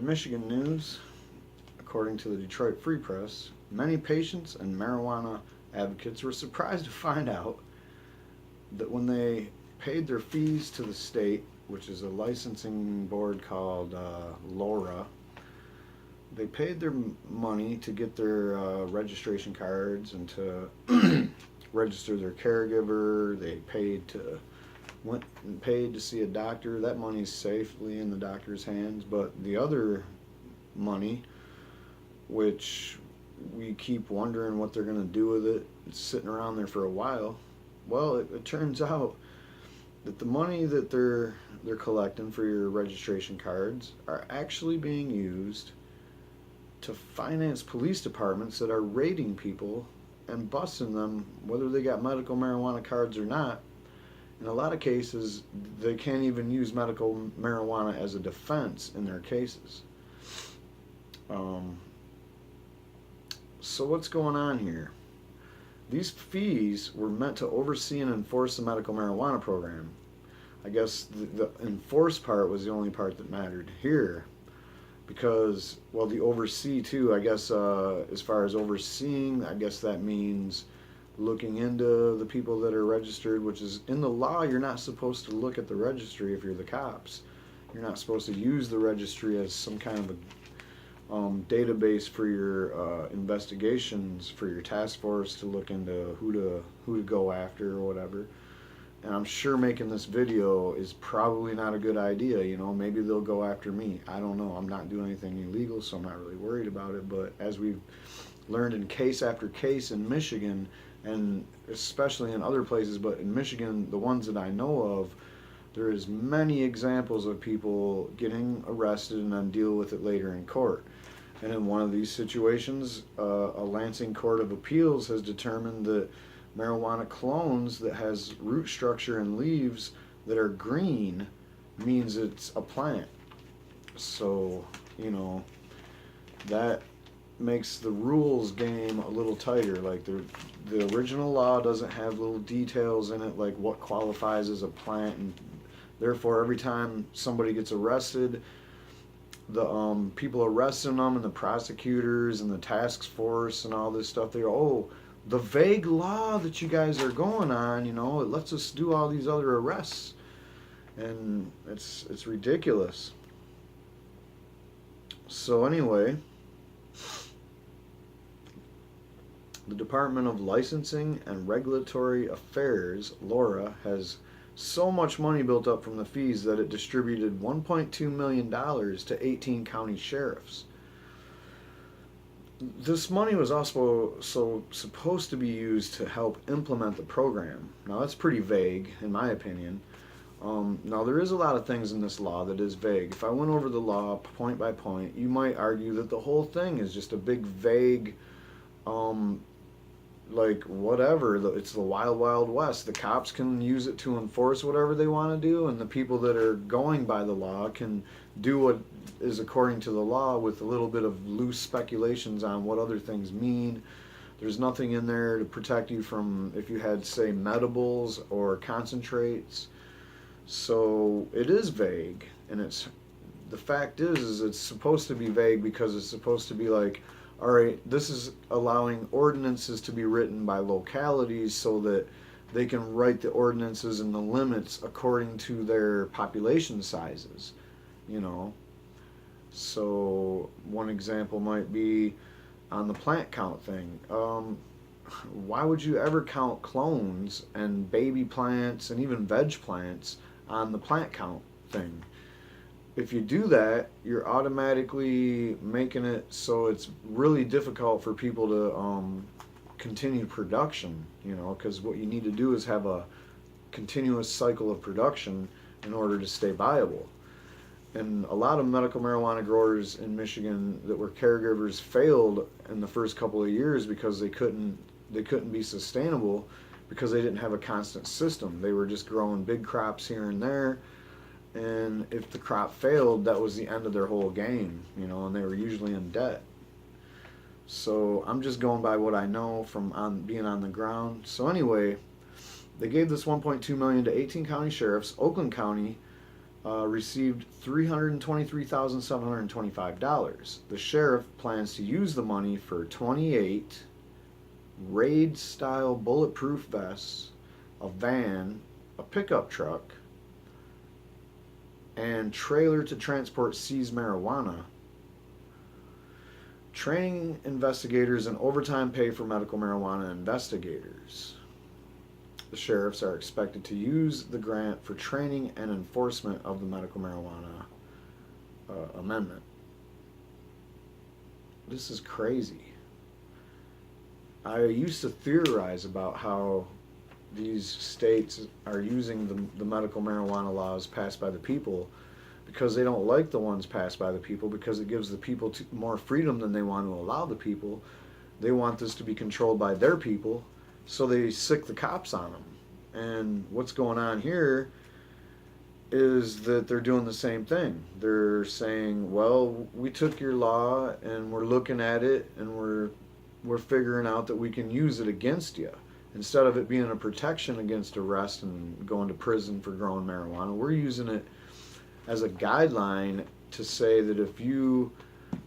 In Michigan news, according to the Detroit Free Press, many patients and marijuana advocates were surprised to find out that when they paid their fees to the state, which is a licensing board called LORA, they paid their money to get their registration cards and to register their caregiver. They went and paid to see a doctor. That money's safely in the doctor's hands, but the other money, which we keep wondering what they're going to do with it, it's sitting around there for a while. Well, it turns out that the money that they're collecting for your registration cards are actually being used to finance police departments that are raiding people and busting them, whether they got medical marijuana cards or not. In a lot of cases, they can't even use medical marijuana as a defense in their cases. So what's going on here? These fees were meant to oversee and enforce the medical marijuana program. I guess the enforce part was the only part that mattered here, because, well, the oversee too, I guess, as far as overseeing, I guess that means looking into the people that are registered, which is in the law. You're not supposed to look at the registry if you're the cops. You're not supposed to use the registry as some kind of a database for your investigations, for your task force to look into who to go after or whatever. And I'm sure making this video is probably not a good idea. You know, maybe they'll go after me. I don't know. I'm not doing anything illegal, so I'm not really worried about it. But as we've learned in case after case in Michigan, and especially in other places, but in Michigan, the ones that I know of, there is many examples of people getting arrested and then deal with it later in court. And in one of these situations, a Lansing Court of Appeals has determined that marijuana clones that has root structure and leaves that are green means it's a plant. So, you know, that makes the rules game a little tighter. Like the original law doesn't have little details in it like what qualifies as a plant, and therefore every time somebody gets arrested, the people arresting them and the prosecutors and the task force and all this stuff, they go, oh, the vague law that you guys are going on, you know, it lets us do all these other arrests. And it's ridiculous. So anyway, the Department of Licensing and Regulatory Affairs, LORA, has so much money built up from the fees that it distributed $1.2 million to 18 county sheriffs. This money was also supposed to be used to help implement the program. Now that's pretty vague, in my opinion. Now there is a lot of things in this law that is vague. If I went over the law point by point, you might argue that the whole thing is just a big vague, like whatever, it's the wild, wild west. The cops can use it to enforce whatever they want to do, and the people that are going by the law can do what is according to the law with a little bit of loose speculations on what other things mean. There's nothing in there to protect you from if you had, say, medibles or concentrates. So it is vague, and the fact is it's supposed to be vague because it's supposed to be like, all right, this is allowing ordinances to be written by localities so that they can write the ordinances and the limits according to their population sizes, you know. So one example might be on the plant count thing. Why would you ever count clones and baby plants and even veg plants on the plant count thing? If you do that, you're automatically making it so it's really difficult for people to continue production, you know, because what you need to do is have a continuous cycle of production in order to stay viable. And a lot of medical marijuana growers in Michigan that were caregivers failed in the first couple of years because they couldn't be sustainable because they didn't have a constant system. They were just growing big crops here and there. And if the crop failed, that was the end of their whole game, you know, and they were usually in debt. So I'm just going by what I know from being on the ground. So anyway, they gave this $1.2 million to 18 county sheriffs. Oakland County received $323,725. The sheriff plans to use the money for 28 raid-style bulletproof vests, a van, a pickup truck, and trailer to transport seized marijuana, training investigators, and overtime pay for medical marijuana investigators. The sheriffs are expected to use the grant for training and enforcement of the medical marijuana amendment. This is crazy. I used to theorize about how these states are using the medical marijuana laws passed by the people because they don't like the ones passed by the people, because it gives the people more freedom than they want to allow the people. They want this to be controlled by their people, so they sick the cops on them. And what's going on here is that they're doing the same thing. They're saying, well, we took your law and we're looking at it and we're figuring out that we can use it against you. Instead of it being a protection against arrest and going to prison for growing marijuana, we're using it as a guideline to say that if you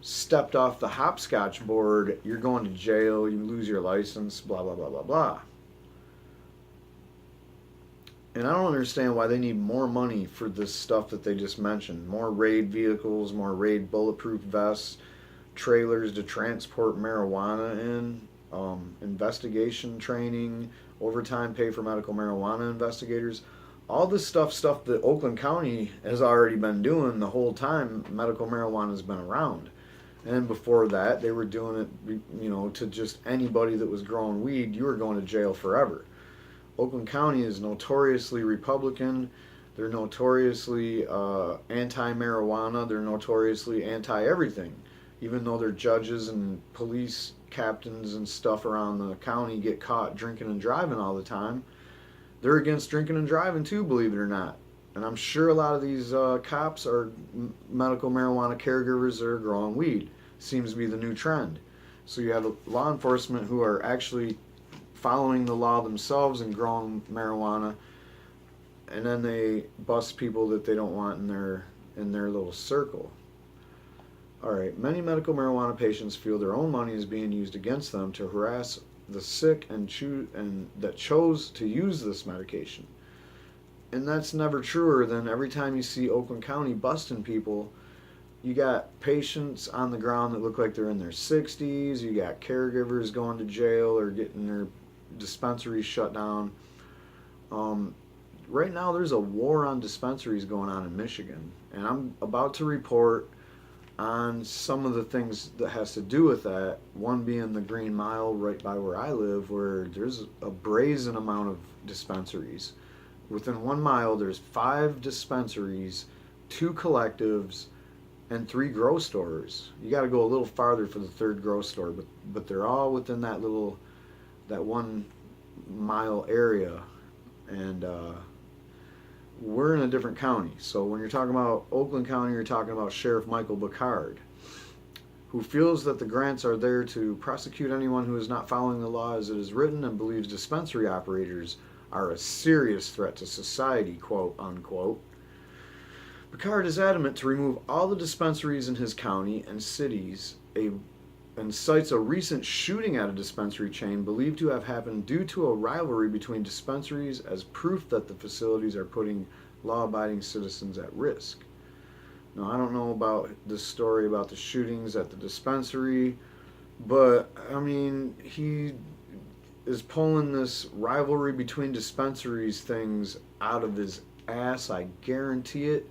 stepped off the hopscotch board, you're going to jail, you lose your license, blah, blah, blah, blah, blah. And I don't understand why they need more money for this stuff that they just mentioned. More raid vehicles, more raid bulletproof vests, trailers to transport marijuana in, investigation training, overtime pay for medical marijuana investigators. All this stuff that Oakland County has already been doing the whole time medical marijuana has been around. And before that, they were doing it, to just anybody that was growing weed, you were going to jail forever. Oakland County is notoriously Republican. They're notoriously anti-marijuana. They're notoriously anti-everything. Even though their judges and police captains and stuff around the county get caught drinking and driving all the time, they're against drinking and driving too, believe it or not. And I'm sure a lot of these cops are medical marijuana caregivers that are growing weed. Seems to be the new trend. So you have law enforcement who are actually following the law themselves and growing marijuana, and then they bust people that they don't want in their little circle. All right, many medical marijuana patients feel their own money is being used against them to harass the sick and that chose to use this medication. And that's never truer than every time you see Oakland County busting people, you got patients on the ground that look like they're in their 60s, you got caregivers going to jail or getting their dispensaries shut down. Right now there's a war on dispensaries going on in Michigan, and I'm about to report on some of the things that has to do with that. One being the Green Mile right by where I live, where there's a brazen amount of dispensaries. Within 1 mile there's 5 dispensaries, 2 collectives, and 3 grow stores. You got to go a little farther for the 3rd grow store, but they're all within that 1 mile area. And we're in a different county. So when you're talking about Oakland County, you're talking about Sheriff Michael Bacard, who feels that the grants are there to prosecute anyone who is not following the law as it is written, and believes dispensary operators are a serious threat to society, quote unquote. Bacard is adamant to remove all the dispensaries in his county and cities, and cites a recent shooting at a dispensary chain believed to have happened due to a rivalry between dispensaries as proof that the facilities are putting law-abiding citizens at risk. Now, I don't know about this story about the shootings at the dispensary, but I mean, he is pulling this rivalry between dispensaries things out of his ass, I guarantee it.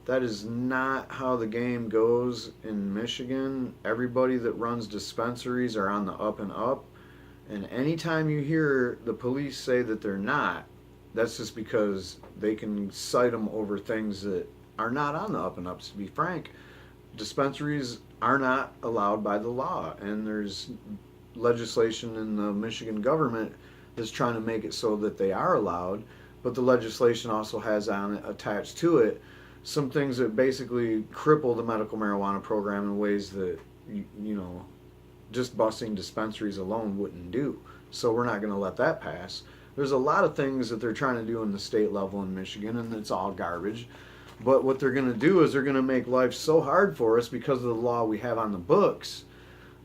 That is not how the game goes in Michigan. Everybody that runs dispensaries are on the up and up. And anytime you hear the police say that they're not, that's just because they can cite them over things that are not on the up and ups. To be frank, dispensaries are not allowed by the law. And there's legislation in the Michigan government that's trying to make it so that they are allowed. But the legislation also has on it, attached to it, some things that basically cripple the medical marijuana program in ways that, just busting dispensaries alone wouldn't do. So we're not going to let that pass. There's a lot of things that they're trying to do in the state level in Michigan, and it's all garbage. But what they're going to do is they're going to make life so hard for us because of the law we have on the books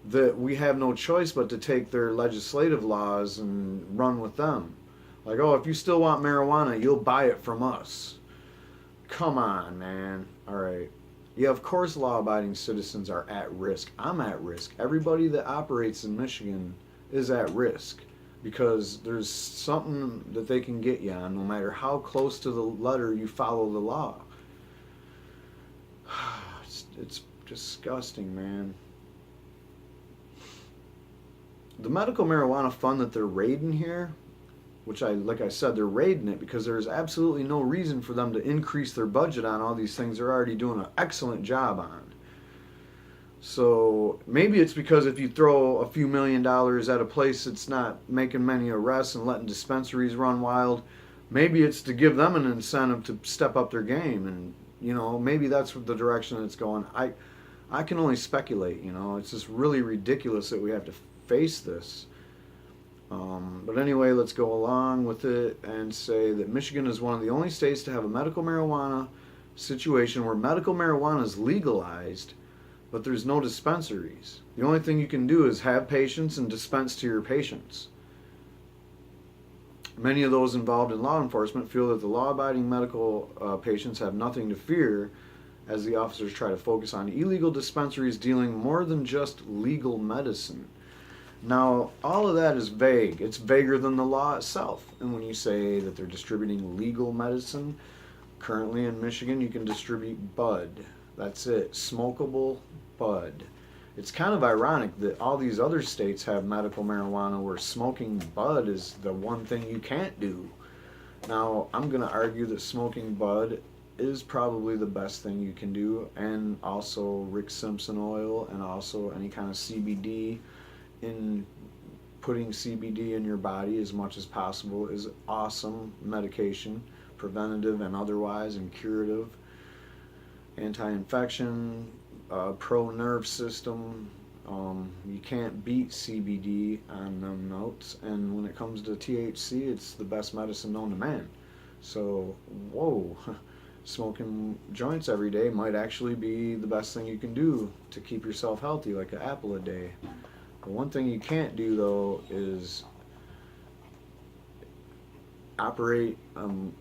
that we have no choice but to take their legislative laws and run with them. Like, oh, if you still want marijuana, you'll buy it from us. Come on, man. All right. Yeah, of course, law abiding citizens are at risk. I'm at risk. Everybody that operates in Michigan is at risk because there's something that they can get you on no matter how close to the letter you follow the law. It's disgusting, man. The medical marijuana fund that they're raiding here, which like I said, they're raiding it because there's absolutely no reason for them to increase their budget on all these things they're already doing an excellent job on. So maybe it's because if you throw a few $1 million at a place that's not making many arrests and letting dispensaries run wild, maybe it's to give them an incentive to step up their game, and maybe that's the direction it's going. I can only speculate. It's just really ridiculous that we have to face this. But anyway, let's go along with it and say that Michigan is one of the only states to have a medical marijuana situation where medical marijuana is legalized, but there's no dispensaries. The only thing you can do is have patients and dispense to your patients. Many of those involved in law enforcement feel that the law-abiding medical patients have nothing to fear as the officers try to focus on illegal dispensaries dealing more than just legal medicine. Now, all of that is vague. It's vaguer than the law itself. And when you say that they're distributing legal medicine, currently in Michigan you can distribute bud. That's it, smokable bud. It's kind of ironic that all these other states have medical marijuana where smoking bud is the one thing you can't do. Now, I'm going to argue that smoking bud is probably the best thing you can do, and also Rick Simpson oil, and also any kind of CBD. In putting CBD in your body as much as possible is awesome medication, preventative and otherwise, and curative, anti-infection, pro-nerve system. You can't beat CBD on them notes, and when it comes to THC, it's the best medicine known to man. So, whoa, smoking joints every day might actually be the best thing you can do to keep yourself healthy, like an apple a day. The one thing you can't do, though, is operate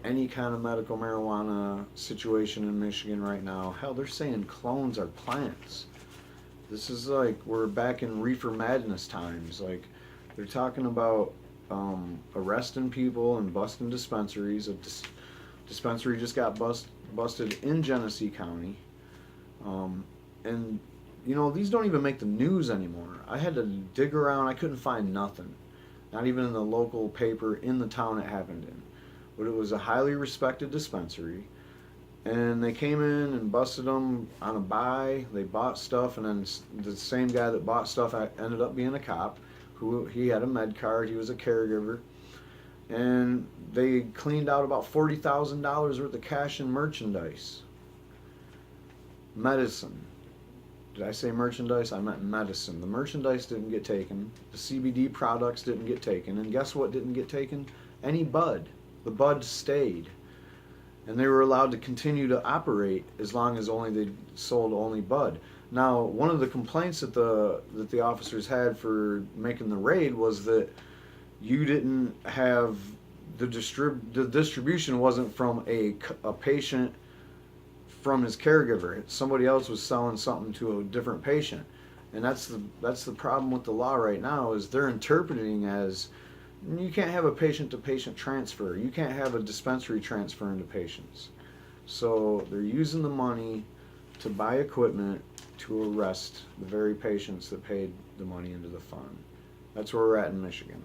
any kind of medical marijuana situation in Michigan right now. Hell, they're saying clones are plants. This is like we're back in reefer madness times. Like, they're talking about arresting people and busting dispensaries. A dispensary just got busted in Genesee County. And these don't even make the news anymore. I had to dig around. I couldn't find nothing. Not even in the local paper in the town it happened in. But it was a highly respected dispensary. And they came in and busted them on a buy. They bought stuff, and then the same guy that bought stuff ended up being a cop. He had a med card. He was a caregiver. And they cleaned out about $40,000 worth of cash and merchandise. Medicine. Did I say merchandise? I meant medicine. The merchandise didn't get taken. The CBD products didn't get taken. And guess what didn't get taken? Any bud. The bud stayed. And they were allowed to continue to operate as long as they sold only bud. Now, one of the complaints that the officers had for making the raid was that you didn't have the distribution wasn't from a patient from his caregiver. Somebody else was selling something to a different patient, and that's the problem with the law right now, is they're interpreting as you can't have a patient-to-patient transfer. You can't have a dispensary transfer into patients. So they're using the money to buy equipment to arrest the very patients that paid the money into the fund. That's where we're at in Michigan.